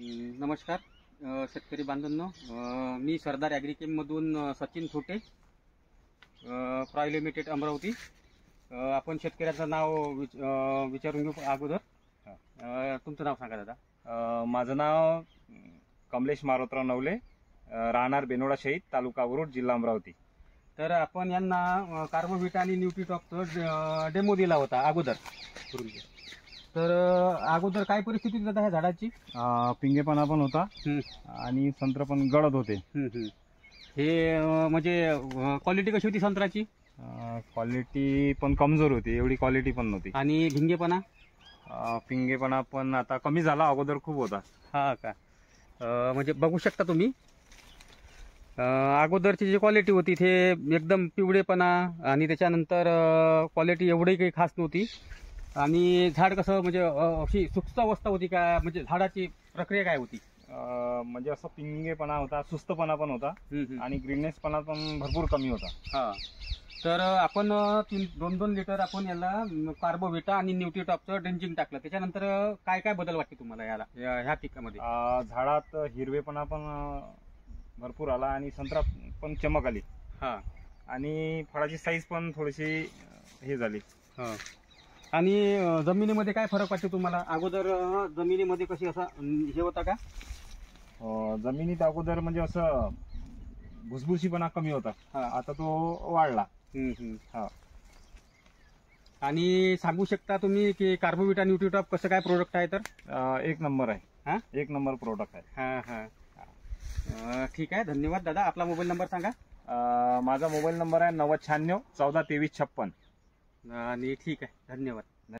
नमस्कार शेतकरी बांधवांनो, मी सरदार ॲग्रिकेममधून सचिन थोटे, प्राय लिमिटेड अमरावती. आपण शेतकऱ्याचं नाव विचारून घेऊ अगोदर. तुमचं नाव सांगा दादा. माझं नाव कमलेश मारोतराव नवले, राहणार बेनोडा शहीद, तालुका वरुड, जिल्हा अमरावती. तर आपण यांना कार्बोव्हिटा आणि न्यूट्रीटॉपचा डेमो दिला होता अगोदर. तर अगोदर काय परिस्थिती होती दादा ह्या झाडाची? पिंगेपणा पण होता आणि संत्र पण गळत होते. हे म्हणजे क्वालिटी कशी होती संत्र्याची? क्वालिटी पण कमजोर होती, एवढी क्वालिटी पण नव्हती. आणि भिंगेपणा? पिंगेपणा पण आता कमी झाला, अगोदर खूप होता. हा का? म्हणजे बघू शकता तुम्ही, अगोदरची जी क्वालिटी होती ते एकदम पिवळेपणा आणि त्याच्यानंतर क्वालिटी एवढी काही खास नव्हती. आणि झाड कसं म्हणजे अशी सुस्त अवस्था होती का? म्हणजे झाडाची प्रक्रिया काय होती? म्हणजे असं पिंगेपणा होता, सुस्तपणा पण होता आणि ग्रीननेसपणा पण भरपूर कमी होता. हा, तर आपण 2-2 लिटर आपण याला कार्बोव्हिटा आणि न्यूट्रीटॉपचं ड्रिंचिंग टाकलं. त्याच्यानंतर काय काय बदल वाटते तुम्हाला याला, ह्या पिकामध्ये? झाडात हिरवेपणा पण भरपूर आला आणि संत्रा पण चमक आली. हा, आणि फळाची साईज पण थोडीशी हे झाली. हा, आणि जमिनीमध्ये काय फरक वाटते तुम्हाला? अगोदर जमिनीमध्ये कशी असा हे होता का? जमिनीत अगोदर म्हणजे असं भुसभुशीपणा कमी होता, आता तो वाढला. हा. आणि सांगू शकता तुम्ही की कार्बोव्हिटा न्यूट्रीटॉप कसं काय प्रोडक्ट आहे? तर एक नंबर आहे. हा, 1 नंबर प्रोडक्ट आहे. हा हा, ठीक आहे, धन्यवाद दादा. आपला मोबाईल नंबर सांगा. माझा मोबाईल नंबर आहे 9096 14 23 56. आणि ठीक आहे, धन्यवाद.